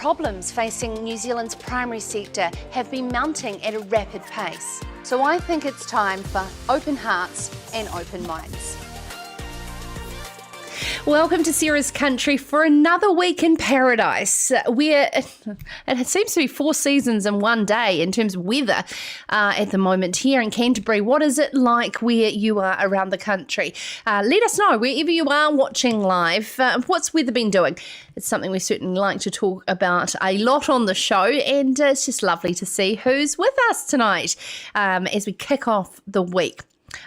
problems facing New Zealand's primary sector have been mounting at a rapid pace. So I think it's time for open hearts and open minds. Welcome to Sarah's Country for another week in paradise, where it seems to be 4 seasons in one day in terms of weather at the moment here in Canterbury. What is it like where you are around the country? Let us know wherever you are watching live. What's weather been doing? It's something we certainly like to talk about a lot on the show, and it's just lovely to see who's with us tonight as we kick off the week.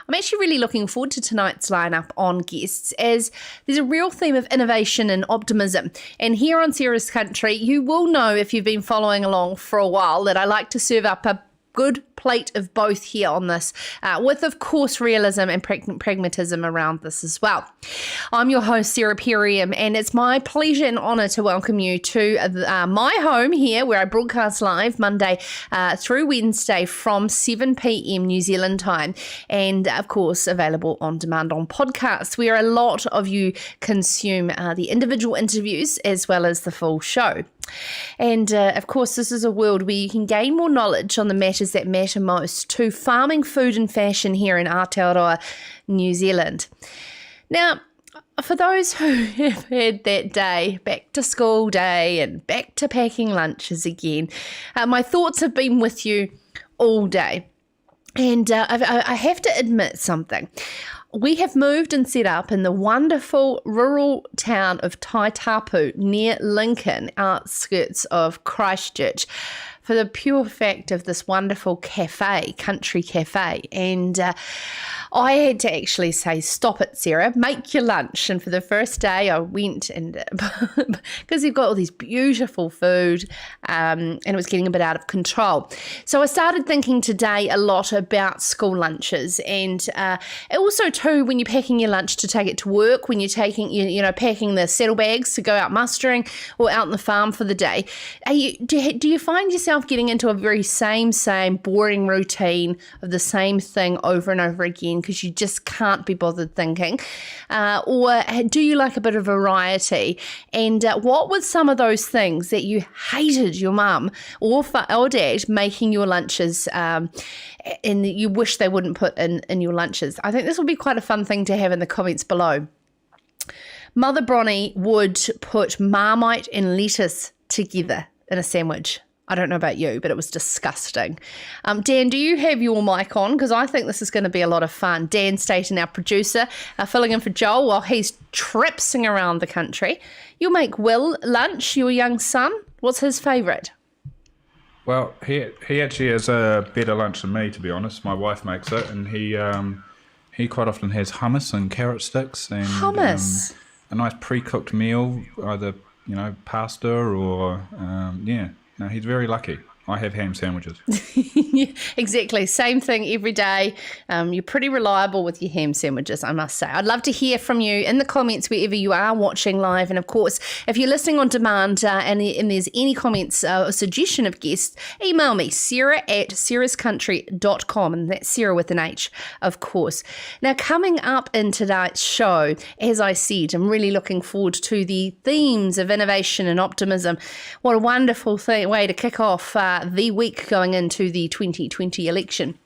I'm actually really looking forward to tonight's lineup on guests, as there's a real theme of innovation and optimism. And here on Sarah's Country, you will know if you've been following along for a while that I like to serve up a good plate of both here on this, with, of course, realism and pragmatism around this as well. I'm your host, Sarah Perriam, and it's my pleasure and honour to welcome you to my home here, where I broadcast live Monday through Wednesday from 7 p.m. New Zealand time, and, of course, available on demand on podcasts, where a lot of you consume the individual interviews as well as the full show. And, of course, this is a world where you can gain more knowledge on the matters that matter most to farming, food and fashion here in Aotearoa, New Zealand. Now, for those who have had that day, back to school day and back to packing lunches again, my thoughts have been with you all day. And I have to admit something. We have moved and set up in the wonderful rural town of Taitapu near Lincoln, outskirts of Christchurch, for the pure fact of this wonderful cafe, country cafe. And I had to actually say, stop it, Sarah, make your lunch. And for the first day I went, and because you've got all this beautiful food, and it was getting a bit out of control. So I started thinking today a lot about school lunches, and also too when you're packing your lunch to take it to work, when you're taking, packing the saddlebags to go out mustering or out on the farm for the day. Do you find yourself getting into a very same boring routine of the same thing over and over again because you just can't be bothered thinking? Or do you like a bit of variety? And what were some of those things that you hated your mum or dad making your lunches and you wish they wouldn't put in your lunches? I think this will be quite a fun thing to have in the comments below. Mother Bronnie would put Marmite and lettuce together in a sandwich. I don't know about you, but it was disgusting. Dan, do you have your mic on? Because I think this is going to be a lot of fun. Dan Staten, our producer, filling in for Joel while he's tripsing around the country. You'll make Will lunch, your young son. What's his favourite? Well, he actually has a better lunch than me, to be honest. My wife makes it, and he quite often has hummus and carrot sticks and hummus. A nice pre-cooked meal, either pasta or No, he's very lucky. I have ham sandwiches. Yeah, exactly. Same thing every day. You're pretty reliable with your ham sandwiches, I must say. I'd love to hear from you in the comments wherever you are watching live. And, of course, if you're listening on demand and there's any comments or suggestion of guests, email me, sarah@sarahscountry.com. And that's Sarah with an H, of course. Now, coming up in tonight's show, as I said, I'm really looking forward to the themes of innovation and optimism. What a wonderful way to kick off the week going into the 2020 election.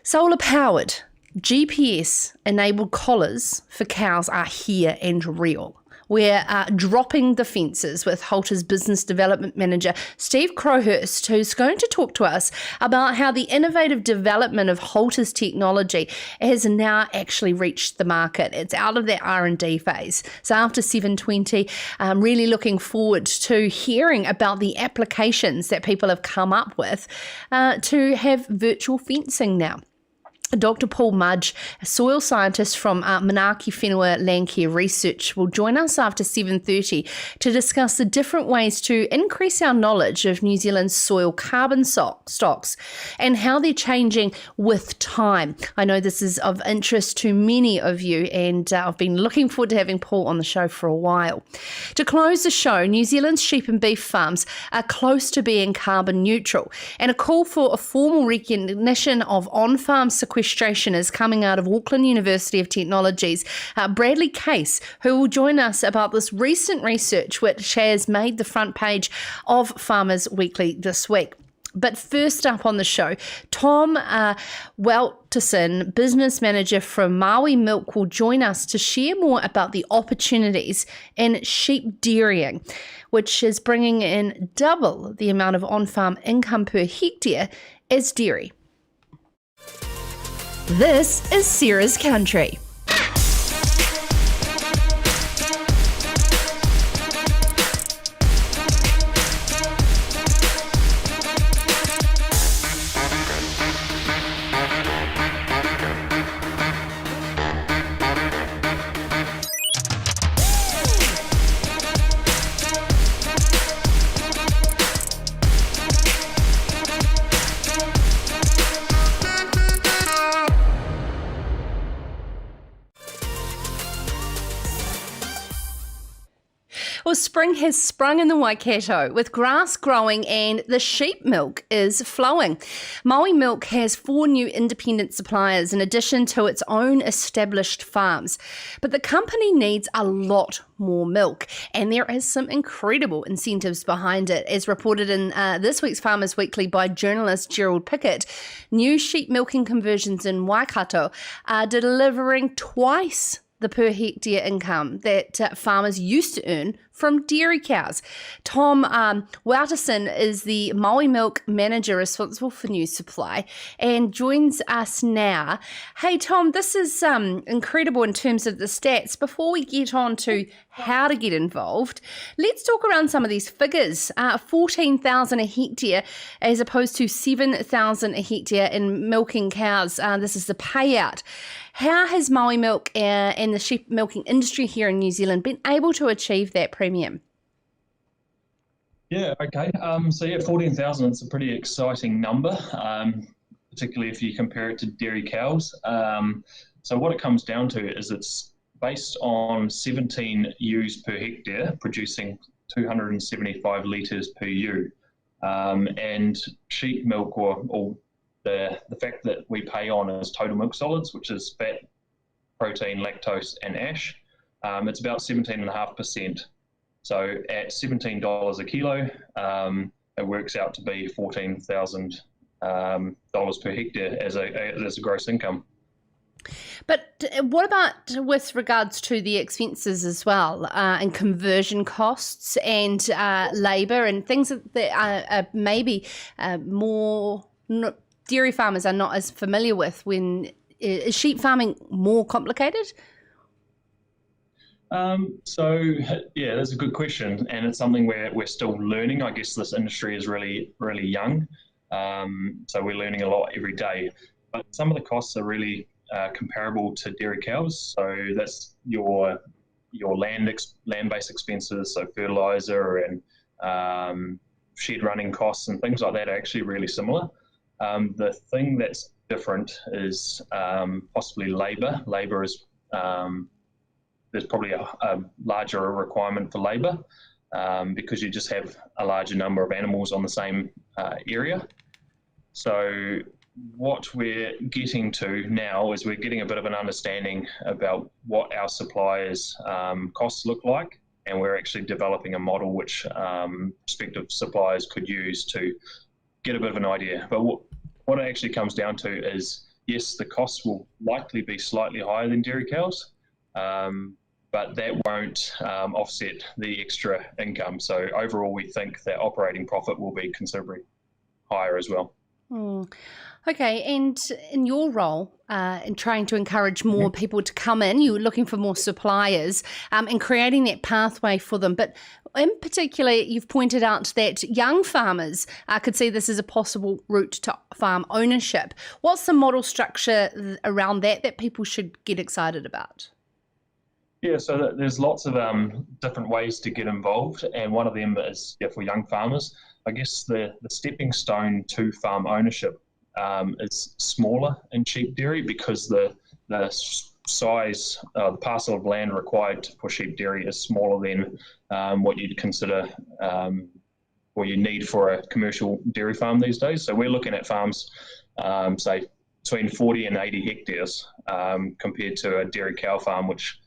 Solar-powered, GPS-enabled collars for cows are here and real. We're dropping the fences with Halter's Business Development Manager, Steve Crowhurst, who's going to talk to us about how the innovative development of Halter's technology has now actually reached the market. It's out of that R&D phase. So after 7:20, I'm really looking forward to hearing about the applications that people have come up with to have virtual fencing now. Dr Paul Mudge, a soil scientist from Manaaki Whenua Landcare Research, will join us after 7:30 to discuss the different ways to increase our knowledge of New Zealand's soil carbon stocks and how they're changing with time. I know this is of interest to many of you, and I've been looking forward to having Paul on the show for a while. To close the show, New Zealand's sheep and beef farms are close to being carbon neutral, and a call for a formal recognition of on-farm sequestration sequestration is coming out of Auckland University of Technology's Bradley Case, who will join us about this recent research which has made the front page of Farmers Weekly this week. But first up on the show, Tom Woutersen, business manager from Maui Milk, will join us to share more about the opportunities in sheep dairying, which is bringing in double the amount of on-farm income per hectare as dairy. This is Sarah's Country. Well, spring has sprung in the Waikato with grass growing and the sheep milk is flowing. Maui Milk has 4 new independent suppliers in addition to its own established farms. But the company needs a lot more milk, and there is some incredible incentives behind it. As reported in this week's Farmers Weekly by journalist Gerald Pickett, new sheep milking conversions in Waikato are delivering twice the per hectare income that farmers used to earn from dairy cows. Tom Woutersen is the Maui Milk manager responsible for new supply and joins us now. Hey Tom, this is incredible in terms of the stats. Before we get on to how to get involved, let's talk around some of these figures. 14,000 a hectare as opposed to 7,000 a hectare in milking cows. This is the payout. How has Maui Milk and the sheep milking industry here in New Zealand been able to achieve that premium? Yeah, okay. 14,000 is a pretty exciting number, particularly if you compare it to dairy cows. So what it comes down to is it's based on 17 ewes per hectare, producing 275 litres per ewe. And sheep milk, or the fact that we pay on is total milk solids, which is fat, protein, lactose, and ash. It's about 17.5%. So at $17 a kilo, it works out to be $14,000 per hectare as a gross income. But what about with regards to the expenses as well, and conversion costs and labour and things that are maybe more dairy farmers are not as familiar with? Is sheep farming more complicated? That's a good question, and it's something we're still learning. I guess this industry is really, really young, so we're learning a lot every day. But some of the costs are really comparable to dairy cows. So that's your land-based expenses, so fertilizer and shed running costs and things like that are actually really similar. The thing that's different is possibly labour. Labour is there's probably a larger requirement for labour because you just have a larger number of animals on the same area. So what we're getting to now is we're getting a bit of an understanding about what our suppliers' costs look like, and we're actually developing a model which prospective suppliers could use to get a bit of an idea. But what it actually comes down to is, yes, the costs will likely be slightly higher than dairy cows, but that won't offset the extra income. So overall, we think that operating profit will be considerably higher as well. Okay, and in your role in trying to encourage more people to come in, you were looking for more suppliers and creating that pathway for them. But in particular, you've pointed out that young farmers could see this as a possible route to farm ownership. What's the model structure around that people should get excited about? Yeah, so there's lots of different ways to get involved, and one of them is for young farmers. I guess the stepping stone to farm ownership is smaller in sheep dairy because the size, the parcel of land required for sheep dairy is smaller than what you'd consider or you need for a commercial dairy farm these days. So we're looking at farms, say between 40 and 80 hectares compared to a dairy cow farm, which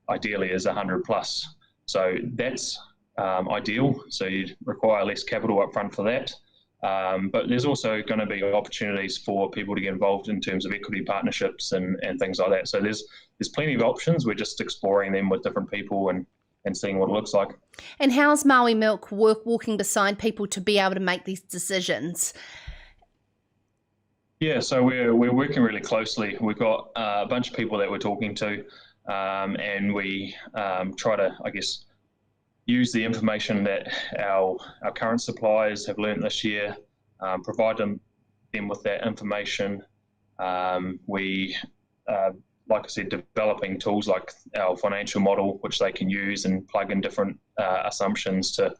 ideally is 100 plus. So that's ideal. So you require less capital up front for that. But there's also going to be opportunities for people to get involved in terms of equity partnerships and things like that. So there's plenty of options. We're just exploring them with different people and seeing what it looks like. And how's Maui Milk walking beside people to be able to make these decisions? Yeah, so we're working really closely. We've got a bunch of people that we're talking to, and we try to, I guess, use the information that our current suppliers have learned this year, provide them with that information. We, like I said, developing tools like our financial model, which they can use and plug in different assumptions to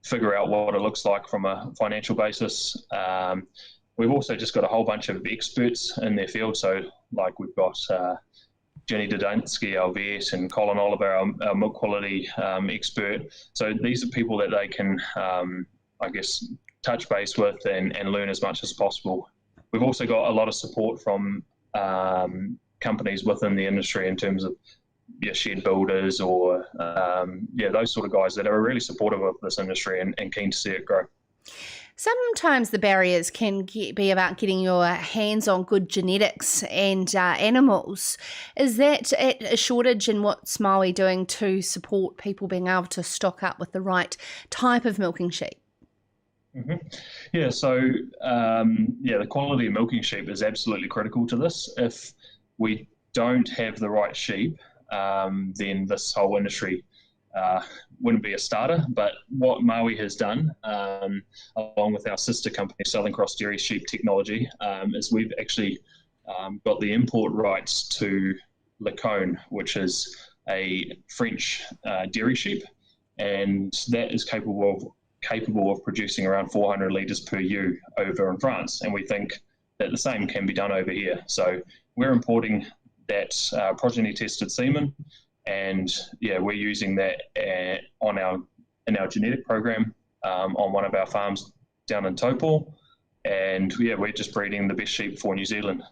figure out what it looks like from a financial basis. We've also just got a whole bunch of experts in their field. So like we've got Jenny Dudansky, our vet, and Colin Oliver, our milk quality expert. So these are people that they can, I guess, touch base with and learn as much as possible. We've also got a lot of support from companies within the industry in terms of shed builders or those sort of guys that are really supportive of this industry and keen to see it grow. Sometimes the barriers can be about getting your hands on good genetics and animals. Is that a shortage, and what's Maui doing to support people being able to stock up with the right type of milking sheep? Mm-hmm. Yeah, so the quality of milking sheep is absolutely critical to this. If we don't have the right sheep, then this whole industry wouldn't be a starter. But what Maui has done, along with our sister company, Southern Cross Dairy Sheep Technology, is we've actually got the import rights to Lacone, which is a French dairy sheep, and that is capable of producing around 400 litres per ewe over in France. And we think that the same can be done over here. So we're importing that progeny tested semen, and we're using that in our genetic program on one of our farms down in Taupo, and we're just breeding the best sheep for New Zealand,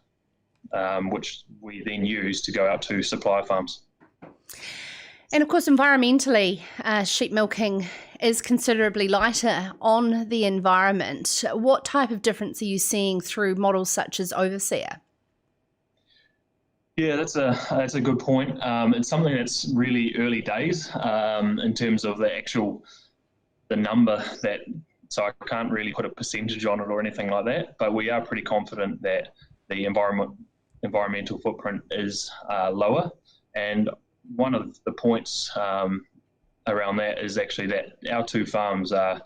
which we then use to go out to supply farms. And of course, environmentally, sheep milking is considerably lighter on the environment. What type of difference are you seeing through models such as Overseer? Yeah, that's a good point. It's something that's really early days in terms of the number that. So I can't really put a percentage on it or anything like that. But we are pretty confident that the environmental footprint is lower. And one of the points around that is actually that our two farms are,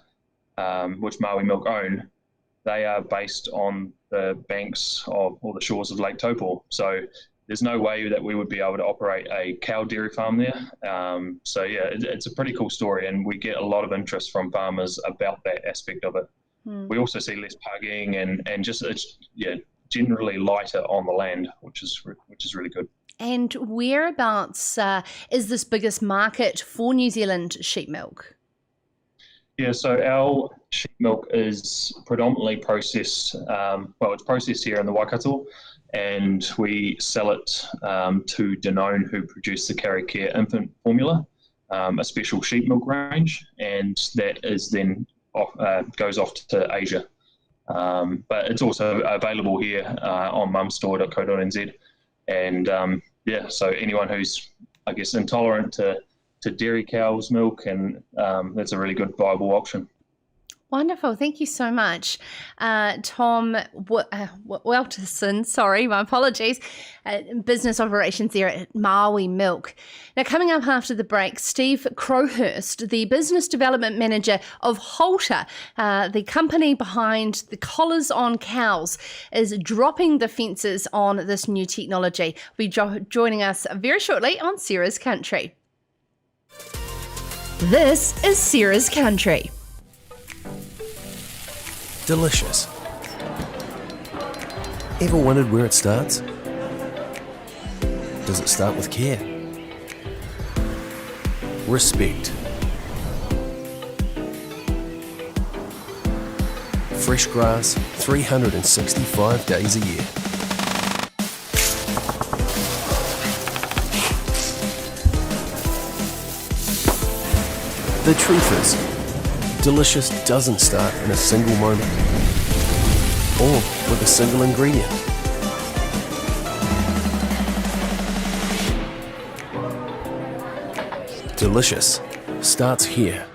which Maui Milk own, they are based on the banks of or the shores of Lake Taupo. So there's no way that we would be able to operate a cow dairy farm there. It's a pretty cool story, and we get a lot of interest from farmers about that aspect of it. We also see less pugging and just it's generally lighter on the land, which is really good. And whereabouts is this biggest market for New Zealand sheep milk? Yeah, so our sheep milk is predominantly processed. It's processed here in the Waikato, and we sell it to Danone, who produce the Carry Care infant formula, a special sheep milk range, and that is then goes off to Asia. But it's also available here on mumstore.co.nz. And so anyone who's, I guess, intolerant to dairy cow's milk, and that's a really good viable option. Wonderful. Thank you so much. Tom Woutersen, sorry, my apologies, business operations there at Maui Milk. Now, coming up after the break, Steve Crowhurst, the business development manager of Halter, the company behind the collars on cows, is dropping the fences on this new technology. Will be joining us very shortly on Sarah's Country. This is Sarah's Country. Delicious. Ever wondered where it starts? Does it start with care? Respect. Fresh grass 365 days a year. The truth is, delicious doesn't start in a single moment or with a single ingredient. Delicious starts here.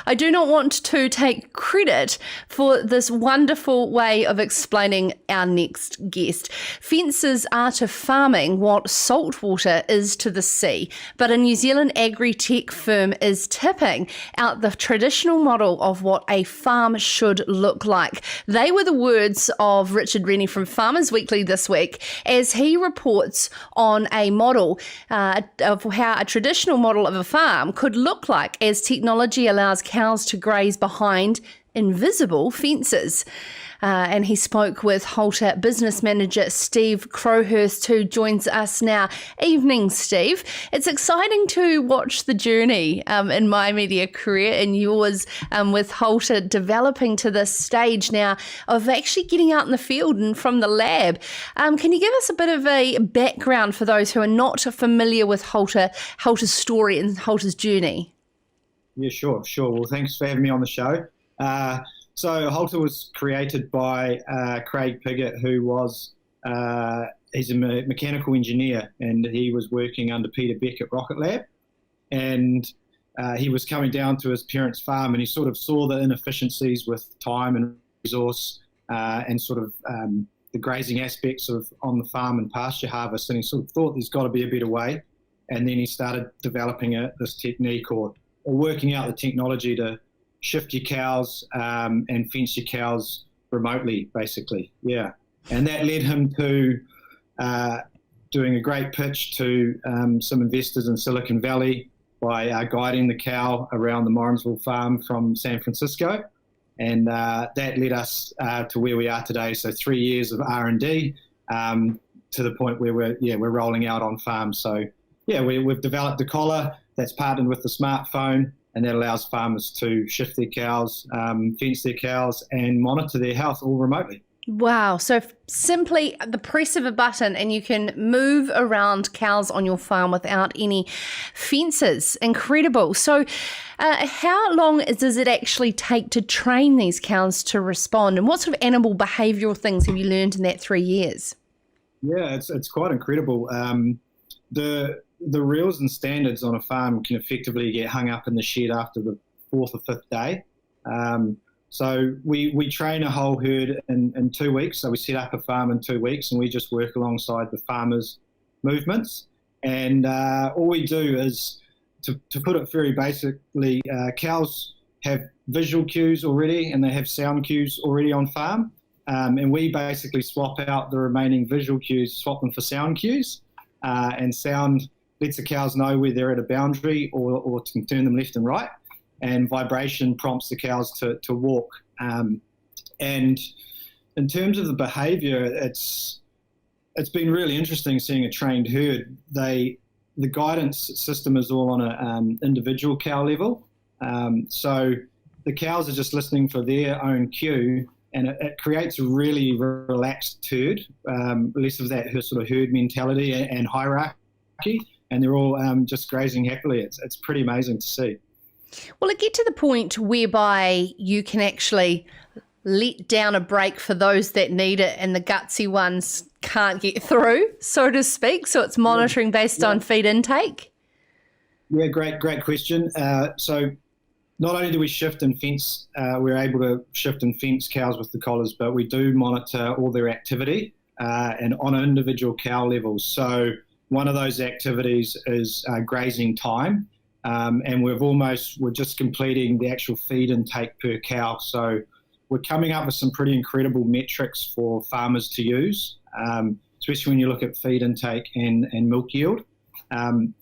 I do not want to take credit for this wonderful way of explaining our next guest. Fences are to farming what saltwater is to the sea, but a New Zealand agri-tech firm is tipping out the traditional model of what a farm should look like. They were the words of Richard Rennie from Farmers Weekly this week as he reports on a model of how a traditional model of a farm could look like as technology allows cows to graze behind invisible fences. And he spoke with Halter business manager Steve Crowhurst, who joins us now. Evening, Steve. It's exciting to watch the journey in my media career and yours with Halter developing to this stage now of actually getting out in the field and from the lab. Can you give us a bit of a background for those who are not familiar with Halter's story and Halter's journey? Yeah, sure. Well, thanks for having me on the show. So Halter was created by Craig Piggott, who was he's a mechanical engineer, and he was working under Peter Beck at Rocket Lab. And he was coming down to his parents' farm, and he sort of saw the inefficiencies with time and resource and sort of the grazing aspects of on the farm and pasture harvest, and he sort of thought there's got to be a better way. And then he started developing this technique or working out the technology to shift your cows and fence your cows remotely, basically. Yeah. And that led him to doing a great pitch to some investors in Silicon Valley by guiding the cow around the Morrinsville farm from San Francisco. And that led us to where we are today. So 3 years of R&D to the point where we're rolling out on farm. So yeah, we've developed a collar that's partnered with the smartphone, and that allows farmers to shift their cows, fence their cows, and monitor their health all remotely. Wow. So simply the press of a button and you can move around cows on your farm without any fences. Incredible. So how long does it actually take to train these cows to respond? And what sort of animal behavioural things have you learned in that 3 years? Yeah, it's quite incredible. The rules and standards on a farm can effectively get hung up in the shed after the 4th or 5th day. So we train a whole herd in 2 weeks. So we set up a farm in 2 weeks, and we just work alongside the farmers' movements. And all we do is, to put it very basically, cows have visual cues already, and they have sound cues already on farm. And we basically swap out the remaining visual cues, swap them for sound cues, and sound lets the cows know where they're at a boundary or to turn them left and right, and vibration prompts the cows to walk. And in terms of the behaviour, it's been really interesting seeing a trained herd. The guidance system is all on an individual cow level. So the cows are just listening for their own cue, and it creates a really relaxed herd, less of that sort of herd mentality and hierarchy. And they're all just grazing happily. It's pretty amazing to see. Will it get to the point whereby you can actually let down a brake for those that need it and the gutsy ones can't get through, so to speak? So it's monitoring based on feed intake? Yeah, great question. So not only do we shift and fence, we're able to shift and fence cows with the collars, but we do monitor all their activity and on an individual cow level. So one of those activities is grazing time, and we're just completing the actual feed intake per cow. So we're coming up with some pretty incredible metrics for farmers to use, especially when you look at feed intake and milk yield. In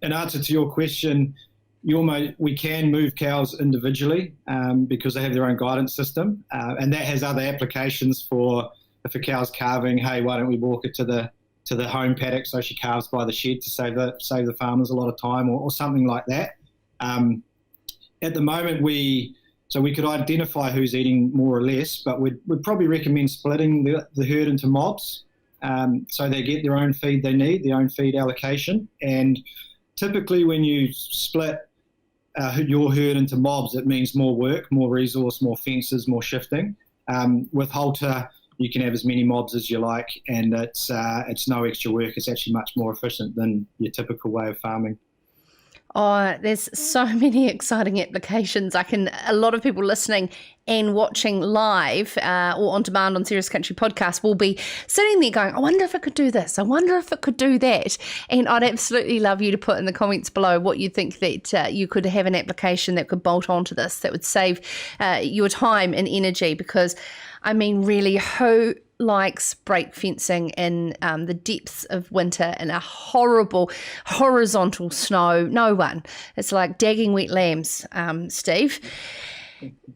answer to your question, we can move cows individually because they have their own guidance system, and that has other applications for if a cow's calving. Hey, why don't we walk it to the home paddock so she calves by the shed to save the farmers a lot of time, or something like that. At the moment, we could identify who's eating more or less, but we'd probably recommend splitting the herd into mobs so they get their own feed they need, their own feed allocation. And typically when you split your herd into mobs, it means more work, more resource, more fences, more shifting. With Halter, you can have as many mobs as you like, and it's no extra work. It's actually much more efficient than your typical way of farming. Oh, there's so many exciting applications. A lot of people listening and watching live or on demand on Serious Country Podcast will be sitting there going, I wonder if it could do this. I wonder if it could do that. And I'd absolutely love you to put in the comments below what you think that you could have an application that could bolt onto this, that would save your time and energy. Because, I mean, really, who likes brake fencing in the depths of winter in a horrible horizontal snow? No one. It's like dagging wet lambs, Steve.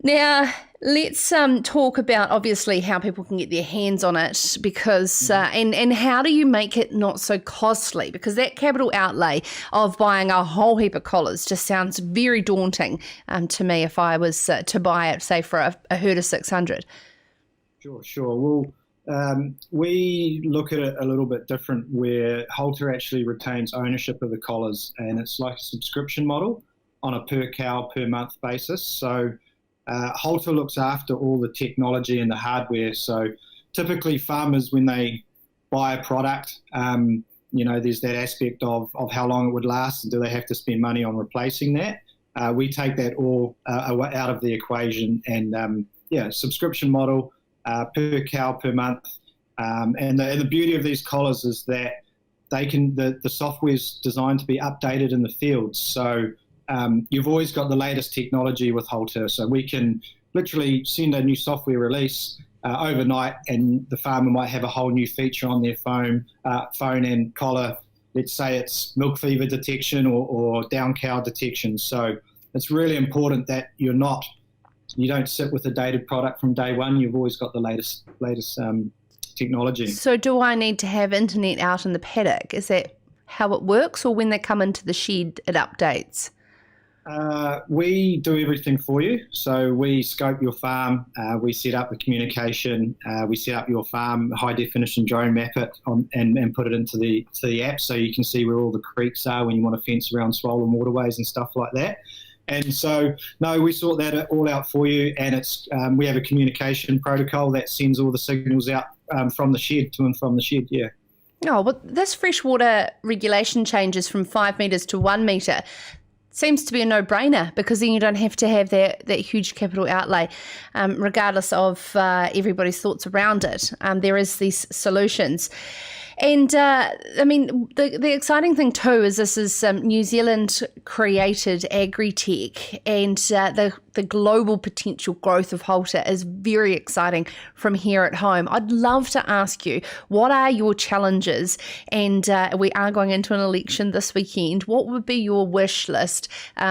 Now, let's talk about, obviously, how people can get their hands on it, because and how do you make it not so costly? Because that capital outlay of buying a whole heap of collars just sounds very daunting to me if I was to buy it, say, for a herd of 600. Sure. Well, we look at it a little bit different, where Halter actually retains ownership of the collars, and it's like a subscription model on a per cow per month basis. So Halter looks after all the technology and the hardware. So typically farmers, when they buy a product, there's that aspect of how long it would last, and do they have to spend money on replacing that? We take that all out of the equation, and subscription model. Per cow per month, and the beauty of these collars is that the software's designed to be updated in the field. So you've always got the latest technology with Halter. So we can literally send a new software release overnight, and the farmer might have a whole new feature on their phone and collar. Let's say it's milk fever detection or down cow detection. So it's really important that you don't sit with a dated product from day one. You've always got the latest technology. So do I need to have internet out in the paddock? Is that how it works, or when they come into the shed, it updates? We do everything for you. So we scope your farm, we set up the communication, we set up your farm, high definition drone map it and put it into the app, so you can see where all the creeks are when you want to fence around swollen waterways and stuff like that. And so, no, we sort that all out for you, and it's we have a communication protocol that sends all the signals out from the shed, to and from the shed, yeah. Oh, well, this freshwater regulation changes from 5 metres to 1 metre seems to be a no-brainer, because then you don't have to have that huge capital outlay, regardless of everybody's thoughts around it. There is these solutions. And, the exciting thing too is this is New Zealand created agri-tech, and the global potential growth of Halter is very exciting from here at home. I'd love to ask you, what are your challenges? And we are going into an election this weekend. What would be your wish list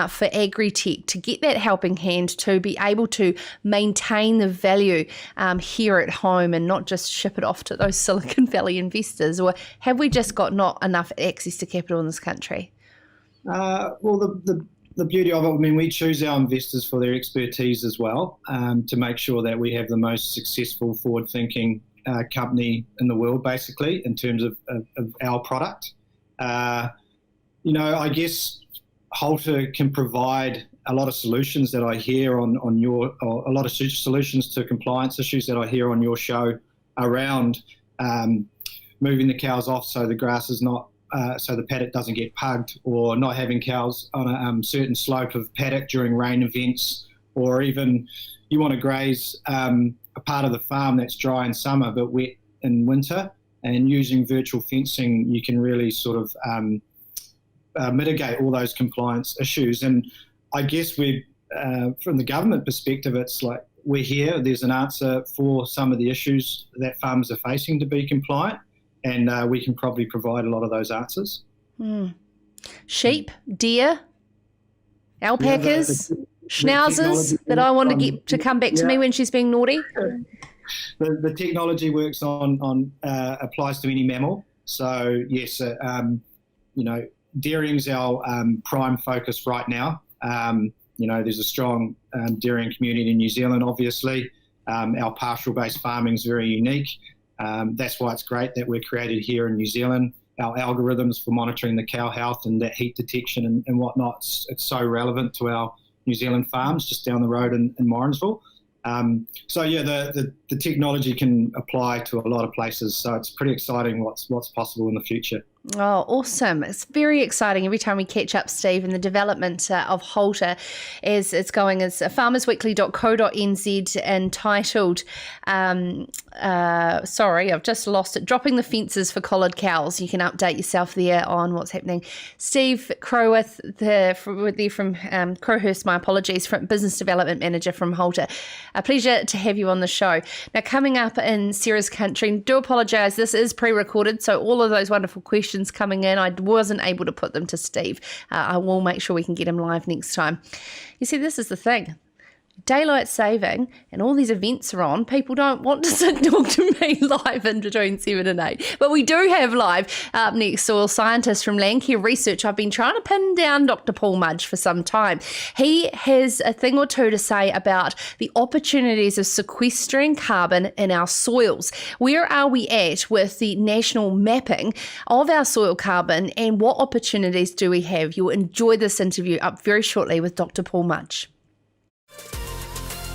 for agri-tech to get that helping hand to be able to maintain the value here at home and not just ship it off to those Silicon Valley investors? Or have we just got not enough access to capital in this country? Well, the beauty of it, I mean, we choose our investors for their expertise as well, to make sure that we have the most successful, forward-thinking company in the world, basically, in terms of our product. I guess Halter can provide a lot of solutions that I hear or a lot of solutions to compliance issues that I hear on your show around moving the cows off so the grass is not, so the paddock doesn't get pugged, or not having cows on a certain slope of paddock during rain events, or even you want to graze a part of the farm that's dry in summer but wet in winter, and using virtual fencing you can really sort of mitigate all those compliance issues. And I guess we, from the government perspective, it's like we're here, there's an answer for some of the issues that farmers are facing to be compliant, and we can probably provide a lot of those answers. Sheep, deer, alpacas, schnauzers that I want to get to come back to me when she's being naughty. The technology works on applies to any mammal. So yes, dairying's our prime focus right now. There's a strong dairying community in New Zealand, obviously. Our pastoral-based farming is very unique. That's why it's great that we're created here in New Zealand. Our algorithms for monitoring the cow health and that heat detection and whatnot, it's so relevant to our New Zealand farms just down the road in Morrinsville. The technology can apply to a lot of places, so it's pretty exciting what's possible in the future. Oh, awesome. It's very exciting every time we catch up, Steve, and the development of Halter as it's going as farmersweekly.co.nz entitled, sorry, I've just lost it, Dropping the Fences for Collared Cows. You can update yourself there on what's happening. Steve Crowhurst, from Crowhurst, my apologies, from Business Development Manager from Halter. A pleasure to have you on the show. Now, coming up in Sarah's Country, do apologise, this is pre-recorded, so all of those wonderful questions coming in, I wasn't able to put them to Steve. I will make sure we can get him live next time. You see, this is the thing. Daylight saving and all these events are on, people don't want to sit and talk to me live in between 7 and 8. But we do have live up next soil scientist from Landcare Research. I've been trying to pin down Dr Paul Mudge for some time. He has a thing or two to say about the opportunities of sequestering carbon in our soils. Where are we at with the national mapping of our soil carbon and what opportunities do we have? You'll enjoy this interview up very shortly with Dr Paul Mudge.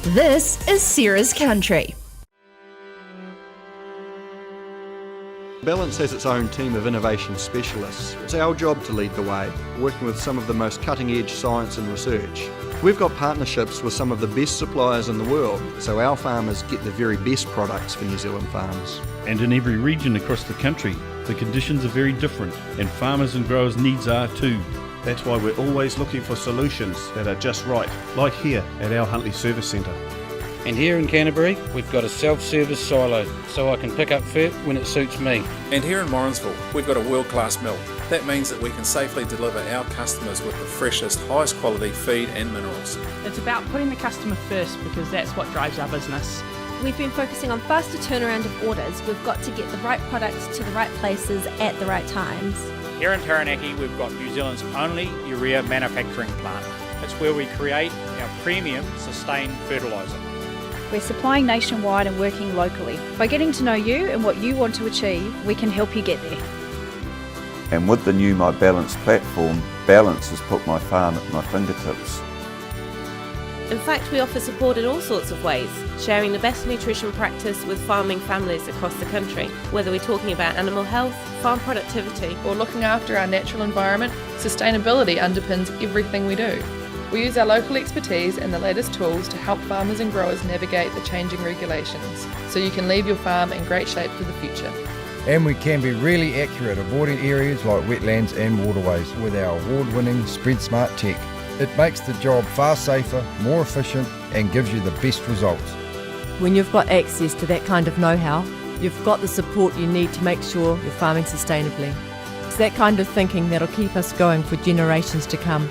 This is Sarah's Country. Balance has its own team of innovation specialists. It's our job to lead the way, working with some of the most cutting-edge science and research. We've got partnerships with some of the best suppliers in the world, so our farmers get the very best products for New Zealand farms. And in every region across the country, the conditions are very different, and farmers' and growers' needs are too. That's why we're always looking for solutions that are just right, like here at our Huntly Service Centre. And here in Canterbury, we've got a self-service silo, so I can pick up fat when it suits me. And here in Morrinsville, we've got a world-class mill. That means that we can safely deliver our customers with the freshest, highest quality feed and minerals. It's about putting the customer first because that's what drives our business. We've been focusing on faster turnaround of orders. We've got to get the right products to the right places at the right times. Here in Taranaki, we've got New Zealand's only urea manufacturing plant. It's where we create our premium sustained fertiliser. We're supplying nationwide and working locally. By getting to know you and what you want to achieve, we can help you get there. And with the new My Balance platform, Balance has put my farm at my fingertips. In fact, we offer support in all sorts of ways, sharing the best nutrition practice with farming families across the country. Whether we're talking about animal health, farm productivity, or looking after our natural environment, sustainability underpins everything we do. We use our local expertise and the latest tools to help farmers and growers navigate the changing regulations, so you can leave your farm in great shape for the future. And we can be really accurate, avoiding areas like wetlands and waterways with our award-winning Spread Smart tech. It makes the job far safer, more efficient, and gives you the best results. When you've got access to that kind of know-how, you've got the support you need to make sure you're farming sustainably. It's that kind of thinking that'll keep us going for generations to come.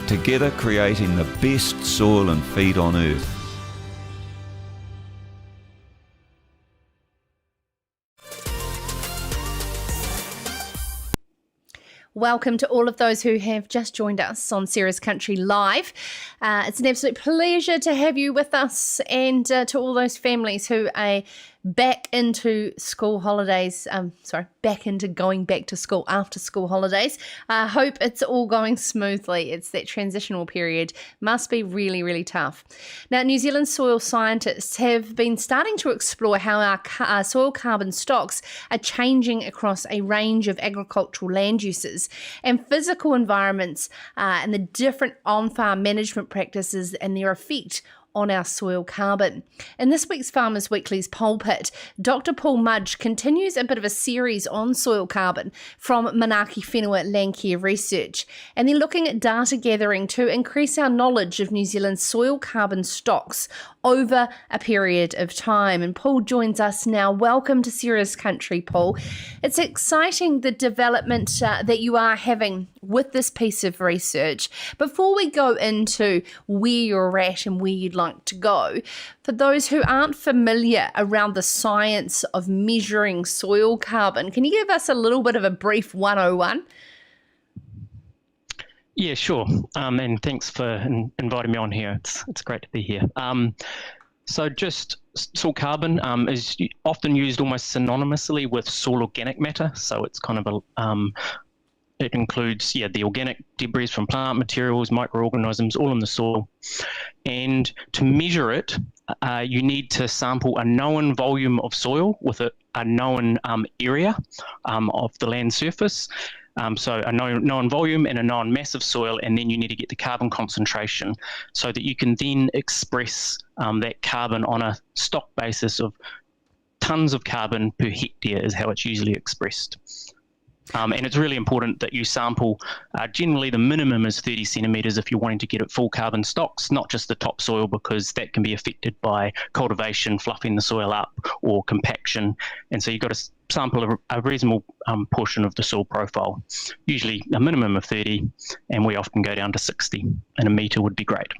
Together creating the best soil and feed on earth. Welcome to all of those who have just joined us on Sarah's Country Live. It's an absolute pleasure to have you with us, and to all those families who are back into school holidays, back into going back to school after school holidays. I hope it's all going smoothly. It's that transitional period. Must be really, really tough. Now, New Zealand soil scientists have been starting to explore how our soil carbon stocks are changing across a range of agricultural land uses and physical environments, and the different on-farm management practices and their effect on our soil carbon. In this week's Farmers Weekly's Pulpit, Dr Paul Mudge continues a bit of a series on soil carbon from Manaaki Whenua Landcare Research, and they're looking at data gathering to increase our knowledge of New Zealand's soil carbon stocks over a period of time. And Paul joins us now. Welcome to Sarah's Country, Paul. It's exciting, the development that you are having with this piece of research. Before we go into where you're at and where you'd like to go, for those who aren't familiar around the science of measuring soil carbon, can you give us a little bit of a brief 101? Yeah, sure. And thanks for inviting me on here. It's great to be here. So just soil carbon is often used almost synonymously with soil organic matter. So it's kind of it includes the organic debris from plant materials, microorganisms, all in the soil. And to measure it, you need to sample a known volume of soil with a known area of the land surface. So a known volume and a known mass of soil, and then you need to get the carbon concentration so that you can then express that carbon on a stock basis of tons of carbon per hectare is how it's usually expressed. And it's really important that you sample, generally the minimum is 30 centimetres if you're wanting to get at full carbon stocks, not just the topsoil, because that can be affected by cultivation, fluffing the soil up, or compaction. And so you've got to sample a reasonable portion of the soil profile, usually a minimum of 30, and we often go down to 60, and a metre would be great.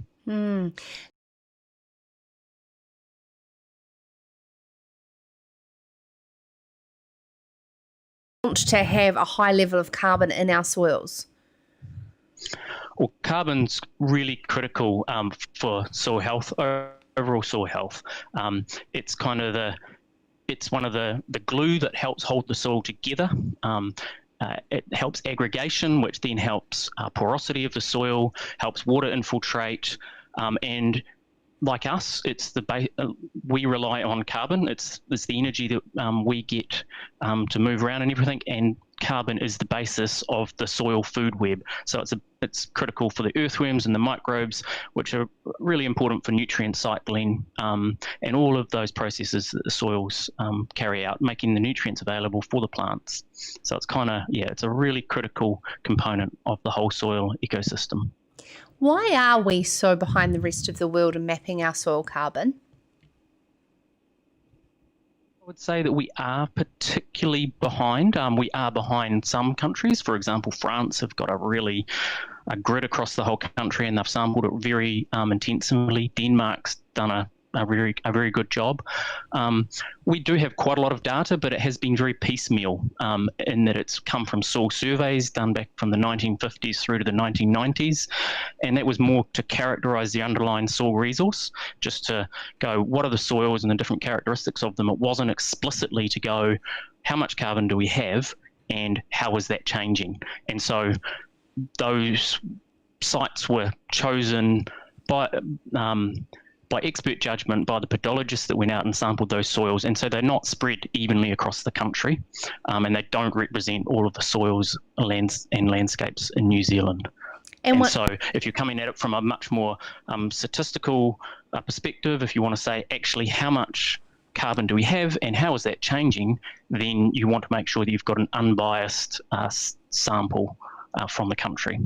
To have a high level of carbon in our soils? Well, carbon's really critical for soil health, overall soil health. It's kind of it's one of the glue that helps hold the soil together. It helps aggregation, which then helps porosity of the soil, helps water infiltrate, and like us, it's we rely on carbon. It's the energy that we get to move around and everything, and carbon is the basis of the soil food web. So it's critical for the earthworms and the microbes, which are really important for nutrient cycling and all of those processes that the soils carry out, making the nutrients available for the plants. So it's it's a really critical component of the whole soil ecosystem. Why are we so behind the rest of the world in mapping our soil carbon? I would say that we are particularly behind. We are behind some countries. For example, France have got a grid across the whole country, and they've sampled it very intensively. Denmark's done a very good job. We do have quite a lot of data, but it has been very piecemeal in that it's come from soil surveys done back from the 1950s through to the 1990s, and that was more to characterise the underlying soil resource, just to go what are the soils and the different characteristics of them. It wasn't explicitly to go how much carbon do we have and how is that changing. And so those sites were chosen by expert judgment by the pedologists that went out and sampled those soils, and so they're not spread evenly across the country, and they don't represent all of the soils, lands and landscapes in New Zealand. And so if you're coming at it from a much more statistical perspective, if you want to say actually how much carbon do we have and how is that changing, then you want to make sure that you've got an unbiased sample from the country.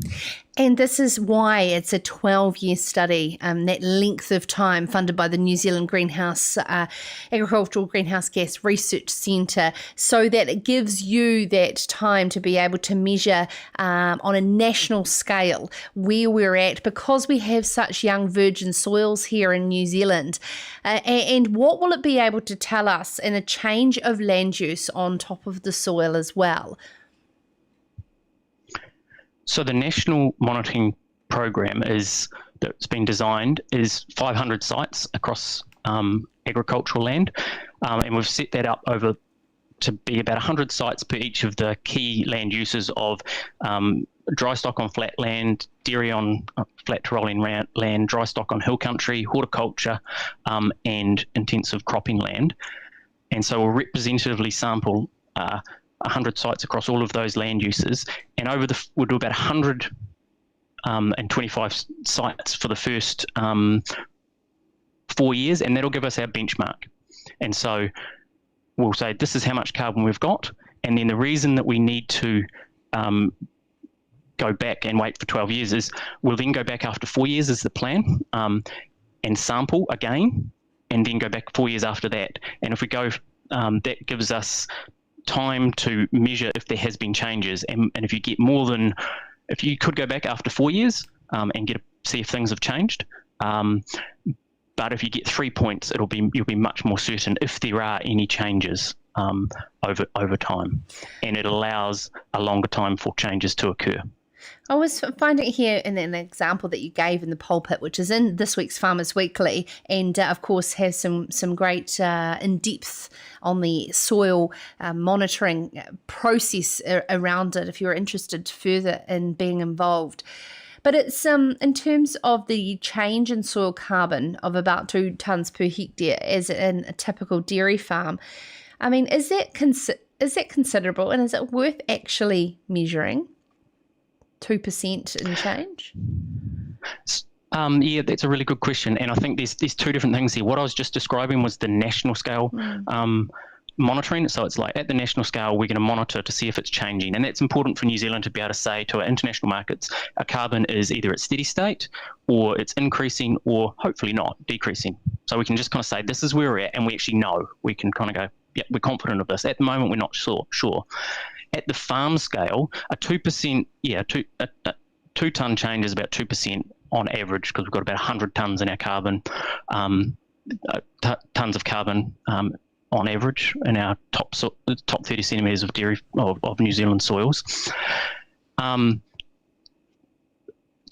And this is why it's a 12-year study, that length of time, funded by the New Zealand Agricultural Greenhouse Gas Research Centre, so that it gives you that time to be able to measure on a national scale where we're at, because we have such young virgin soils here in New Zealand. And what will it be able to tell us in a change of land use on top of the soil as well? So the national monitoring program that's been designed is 500 sites across agricultural land, and we've set that up over to be about 100 sites per each of the key land uses of dry stock on flat land, dairy on flat to rolling land, dry stock on hill country, horticulture, and intensive cropping land. And so we'll representatively sample 100 sites across all of those land uses, and we'll do about 125 sites for the first 4 years, and that'll give us our benchmark. And so we'll say this is how much carbon we've got, and then the reason that we need to go back and wait for 12 years is we'll then go back after 4 years is the plan, and sample again, and then go back 4 years after that. And if we go, that gives us time to measure if there has been changes, and if you get if you could go back after 4 years and see if things have changed, but if you get 3 points, you'll be much more certain if there are any changes over time, and it allows a longer time for changes to occur. I was finding here in an example that you gave in the pulpit, which is in this week's Farmers Weekly, and of course has some great in-depth on the soil monitoring process around it if you're interested further in being involved. But it's in terms of the change in soil carbon of about 2 tonnes per hectare as in a typical dairy farm. I mean, is that considerable, and is it worth actually measuring 2% in change? Yeah, that's a really good question, and I think there's two different things here. What I was just describing was the national scale monitoring. So it's like at the national scale, we're going to monitor to see if it's changing, and that's important for New Zealand to be able to say to our international markets, our carbon is either at steady state or it's increasing or hopefully not decreasing. So we can just kind of say this is where we're at, and we actually know. We can kind of go, yeah, we're confident of this. At the moment, we're not sure. At the farm scale, a 2%, a 2 tonne change is about 2% on average, because we've got about 100 tonnes in our carbon, tonnes of carbon on average in our top 30 centimetres of dairy of New Zealand soils. So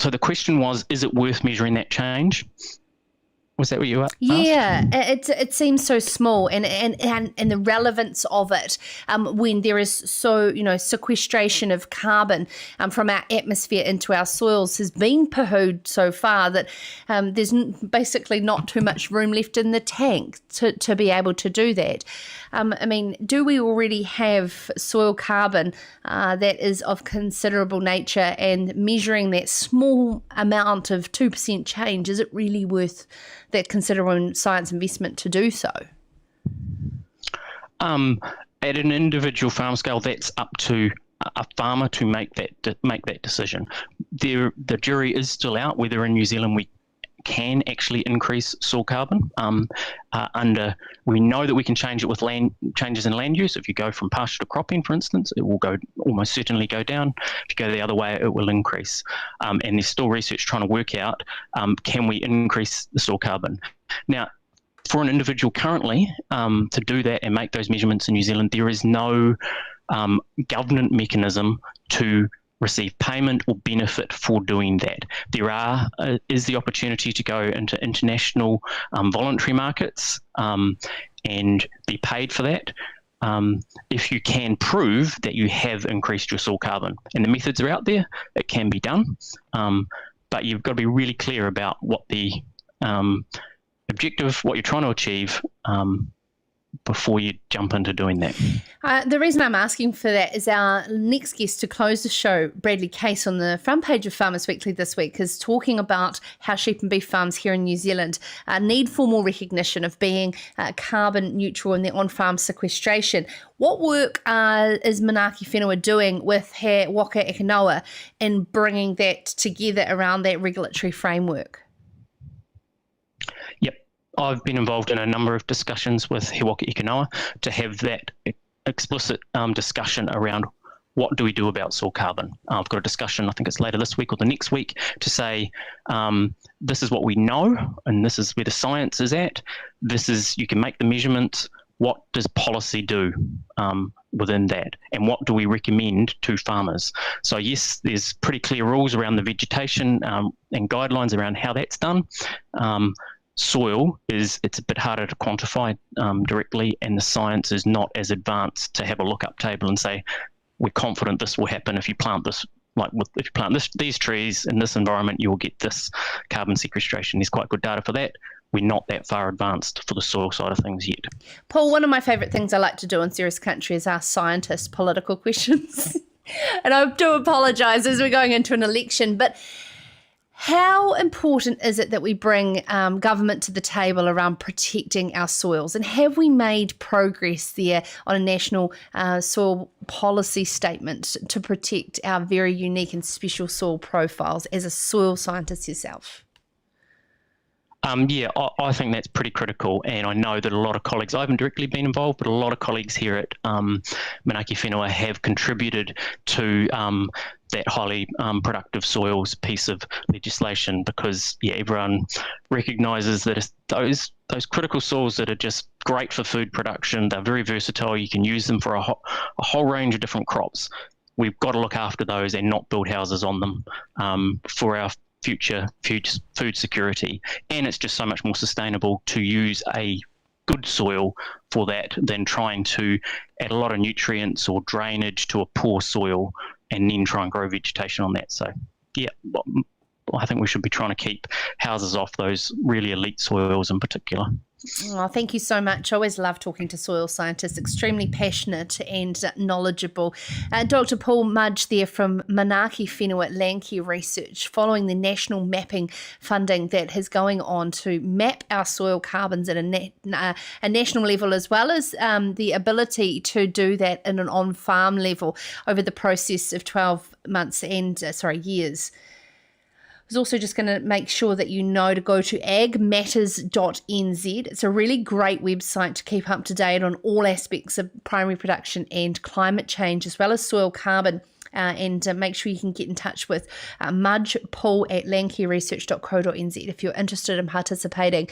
the question was, is it worth measuring that change? Was that what you asked? Yeah, it seems so small, and the relevance of it when there is sequestration of carbon from our atmosphere into our soils has been poo-hooed so far that there's basically not too much room left in the tank to be able to do that. I mean, do we already have soil carbon that is of considerable nature, and measuring that small amount of 2% change, is it really worth that considerable science investment to do so? At an individual farm scale, that's up to a farmer to make that decision. The jury is still out whether in New Zealand we can actually increase soil carbon. We know that we can change it with changes in land use. If you go from pasture to cropping, for instance, it will almost certainly go down. If you go the other way, it will increase. And there's still research trying to work out, can we increase the soil carbon? Now, for an individual currently, to do that and make those measurements in New Zealand, there is no government mechanism to receive payment or benefit for doing that. There is the opportunity to go into international voluntary markets and be paid for that if you can prove that you have increased your soil carbon. And the methods are out there, it can be done, but you've got to be really clear about what the objective, what you're trying to achieve, before you jump into doing that. The reason I'm asking for that is our next guest to close the show, Bradley Case, on the front page of Farmers Weekly this week, is talking about how sheep and beef farms here in New Zealand need formal recognition of being carbon neutral in their on-farm sequestration. What work is Manaaki Whenua doing with He Waka Ekanoa in bringing that together around that regulatory framework? I've been involved in a number of discussions with He Waka Ekanoa to have that explicit discussion around what do we do about soil carbon. I've got a discussion, I think it's later this week or the next week, to say this is what we know and this is where the science is at. You can make the measurements. What does policy do within that? And what do we recommend to farmers? So yes, there's pretty clear rules around the vegetation and guidelines around how that's done. Soil it's a bit harder to quantify directly, and the science is not as advanced to have a look-up table and say we're confident this will happen if you plant this. If you plant these trees in this environment, you will get this carbon sequestration. There's quite good data for that. We're not that far advanced for the soil side of things yet. Paul, one of my favourite things I like to do on Serious Country is ask scientists political questions. And I do apologise as we're going into an election, but how important is it that we bring government to the table around protecting our soils? And have we made progress there on a national soil policy statement to protect our very unique and special soil profiles as a soil scientist yourself? I think that's pretty critical, and I know that a lot of colleagues, I haven't directly been involved, but a lot of colleagues here at Manaaki Whenua have contributed to that highly productive soils piece of legislation, because everyone recognises that it's those critical soils that are just great for food production. They're very versatile. You can use them for a whole range of different crops. we've got to look after those and not build houses on them for our future food security. And it's just so much more sustainable to use a good soil for that than trying to add a lot of nutrients or drainage to a poor soil and then try and grow vegetation on that. So, yeah, I think we should be trying to keep houses off those really elite soils in particular. Oh, thank you so much. I always love talking to soil scientists, extremely passionate and knowledgeable. Dr. Paul Mudge there from Manaaki Whenua at Landcare Research, following the national mapping funding that is going on to map our soil carbons at a national level, as well as the ability to do that in an on-farm level over the process of 12 months and, years. I was also just going to make sure that you know to go to agmatters.nz. It's a really great website to keep up to date on all aspects of primary production and climate change, as well as soil carbon. And make sure you can get in touch with Mudge Paul at landcareresearch.co.nz if you're interested in participating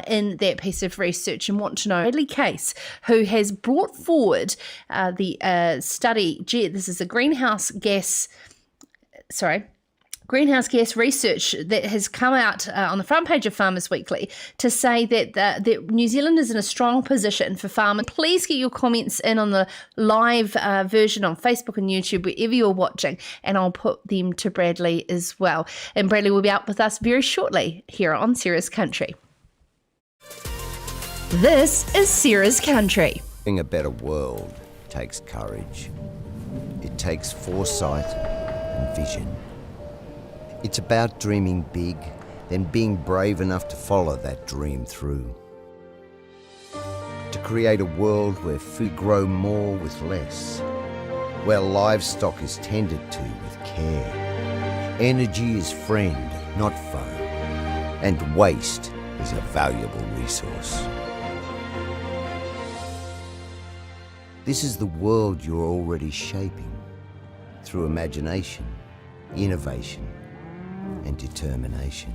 in that piece of research and want to know. Bradley Case, who has brought forward the study, this is a greenhouse gas research that has come out on the front page of Farmers Weekly to say that New Zealand is in a strong position for farmers. Please get your comments in on the live version on Facebook and YouTube, wherever you're watching, and I'll put them to Bradley as well. And Bradley will be out with us very shortly here on Sarah's Country. This is Sarah's Country. Being a better world takes courage. It takes foresight and vision. It's about dreaming big, then being brave enough to follow that dream through. To create a world where food grow more with less, where livestock is tended to with care. Energy is friend, not foe, and waste is a valuable resource. This is the world you're already shaping through imagination, innovation, and determination.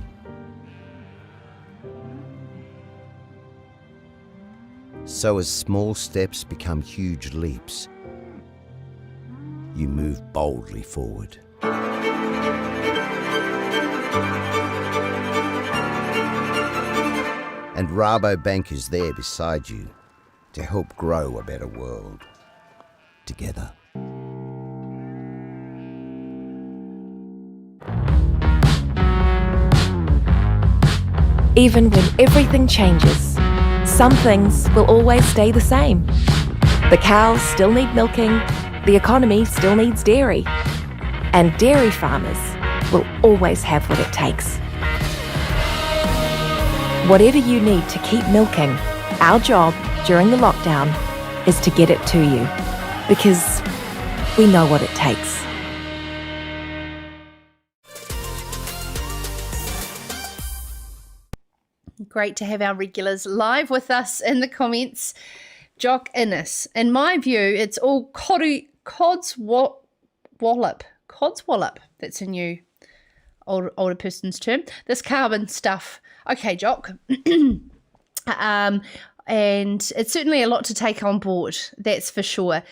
So as small steps become huge leaps, you move boldly forward. And Rabobank is there beside you to help grow a better world together. Even when everything changes, some things will always stay the same. The cows still need milking, the economy still needs dairy, and dairy farmers will always have what it takes. Whatever you need to keep milking, our job during the lockdown is to get it to you, because we know what it takes. Great to have our regulars live with us in the comments. Jock Innes. In my view, it's all codswallop. That's a new older person's term. This carbon stuff. Okay, Jock. And it's certainly a lot to take on board, that's for sure.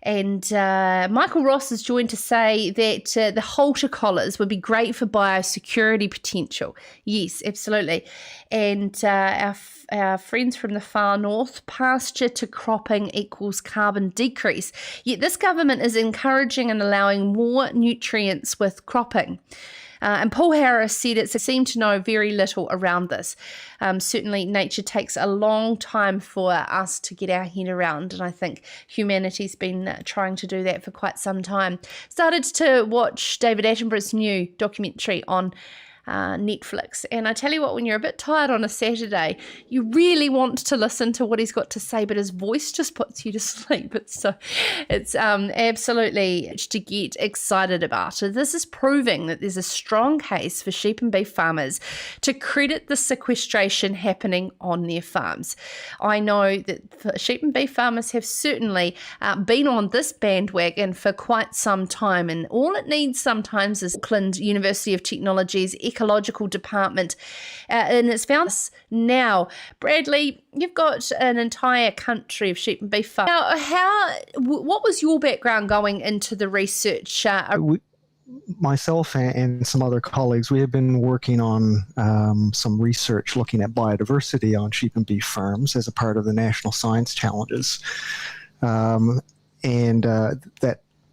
And Michael Ross is joined to say that the Halter collars would be great for biosecurity potential. Yes, absolutely. And our friends from the far north, pasture to cropping equals carbon decrease. Yet this government is encouraging and allowing more nutrients with cropping. And Paul Harris said it seemed to know very little around this. Certainly nature takes a long time for us to get our head around, and I think humanity's been trying to do that for quite some time. Started to watch David Attenborough's new documentary on Netflix, and I tell you what, when you're a bit tired on a Saturday, you really want to listen to what he's got to say, but his voice just puts you to sleep. It's absolutely to get excited about. This is proving that there's a strong case for sheep and beef farmers to credit the sequestration happening on their farms. I know that sheep and beef farmers have certainly been on this bandwagon for quite some time, and all it needs sometimes is Auckland University of Technology's ecological department, and it's found us now. Bradley, you've got an entire country of sheep and beef farms. Now, what was your background going into the research? Myself and some other colleagues, we have been working on some research looking at biodiversity on sheep and beef farms as a part of the National Science Challenges. That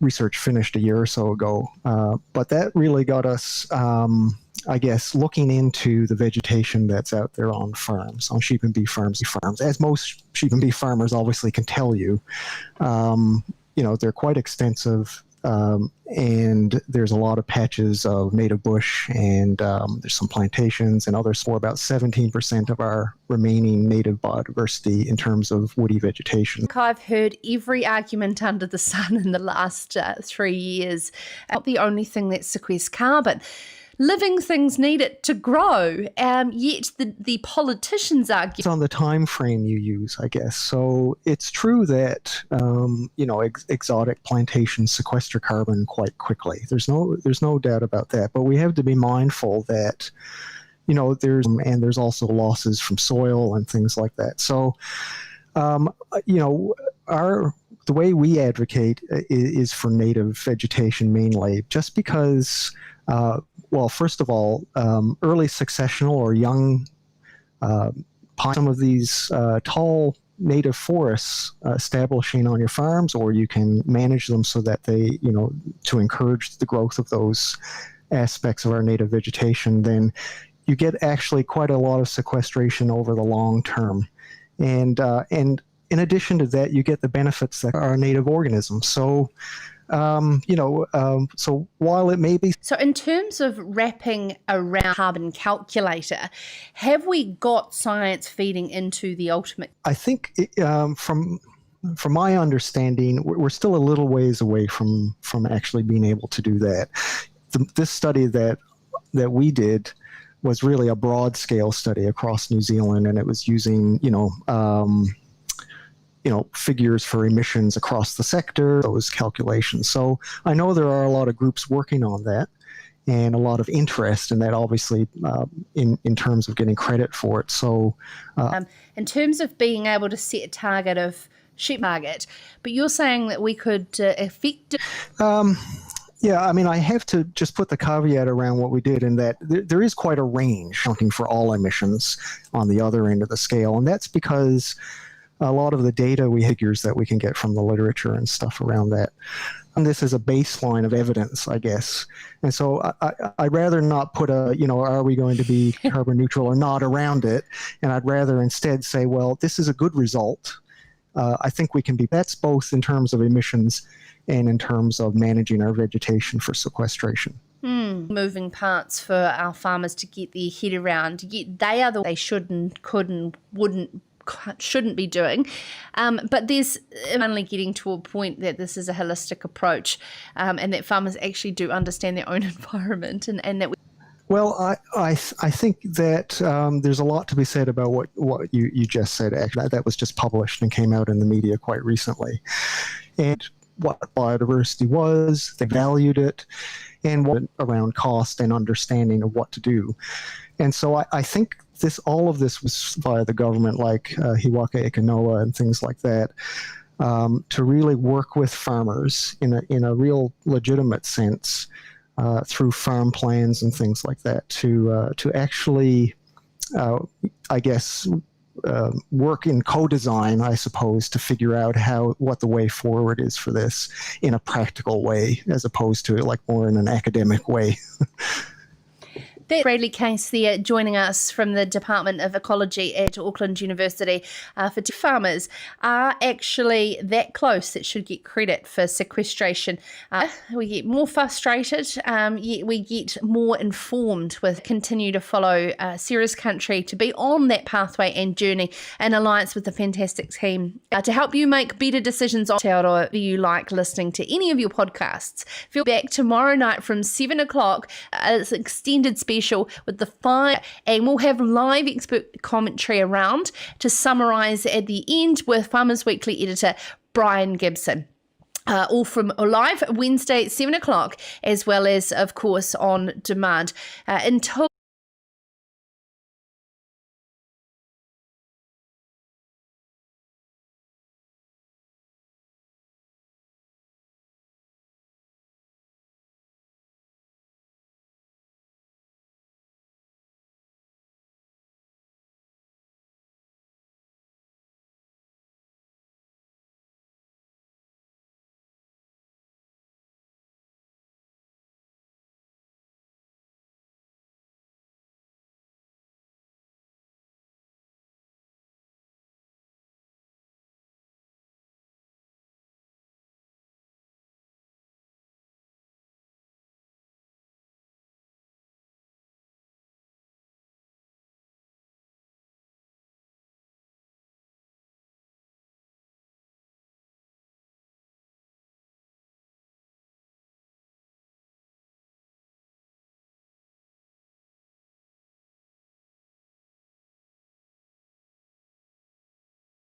research finished a year or so ago. But that really got us, I guess, looking into the vegetation that's out there on farms, on sheep and beef farms. As most sheep and beef farmers obviously can tell you, they're quite extensive. And there's a lot of patches of native bush, and there's some plantations and others. For about 17% of our remaining native biodiversity in terms of woody vegetation. I've heard every argument under the sun in the last 3 years. Not the only thing that sequesters carbon. Living things need it to grow, yet the politicians argue. It's on the time frame you use, I guess. So it's true that exotic plantations sequester carbon quite quickly. There's no doubt about that. But we have to be mindful that there's also losses from soil and things like that. So the way we advocate is for native vegetation mainly, just because. Well, first of all, early successional or young pine, some of these tall native forests establishing on your farms, or you can manage them so that they, to encourage the growth of those aspects of our native vegetation, then you get actually quite a lot of sequestration over the long term. And in addition to that, you get the benefits that are native organisms. So, so while it may be... So in terms of wrapping around carbon calculator, have we got science feeding into the ultimate? I think from my understanding, we're still a little ways away from actually being able to do that. This study that we did was really a broad scale study across New Zealand, and it was using, figures for emissions across the sector, those calculations. So I know there are a lot of groups working on that and a lot of interest in that, obviously, in terms of getting credit for it. So in terms of being able to set a target of sheep target, but you're saying that we could affect it? Yeah, I mean, I have to just put the caveat around what we did in that there is quite a range accounting for all emissions on the other end of the scale. And that's because a lot of the data figures that we can get from the literature and stuff around that. And this is a baseline of evidence, I guess. And so I'd rather not put are we going to be carbon neutral or not around it? And I'd rather instead say, well, this is a good result. I think we can be, that's both in terms of emissions and in terms of managing our vegetation for sequestration. Moving parts for our farmers to get their head around, yet they are they shouldn't, couldn't, shouldn't be doing. But there's only getting to a point that this is a holistic approach, and that farmers actually do understand their own environment, and that we... Well, I think that there's a lot to be said about what you just said. Actually, that was just published and came out in the media quite recently. And what biodiversity was, they valued it, and what around cost and understanding of what to do. And so I think all of this was via the government, like Hiwaka Ekanoa and things like that, to really work with farmers in a real legitimate sense through farm plans and things like that to actually, I guess, work in co-design, I suppose, to figure out what the way forward is for this in a practical way, as opposed to like more in an academic way. Bradley Case there joining us from the Department of Ecology at Auckland University. For farmers are actually that close that should get credit for sequestration. We get more frustrated, yet we get more informed with continue to follow Sarah's country to be on that pathway and journey in alliance with the fantastic team to help you make better decisions on Aotearoa. If you like listening to any of your podcasts, feel back tomorrow night from 7 o'clock. It's an extended special with the 5, and we'll have live expert commentary around to summarise at the end with Farmers Weekly editor Brian Gibson. All from live Wednesday at 7 o'clock, as well as, of course, on demand. Until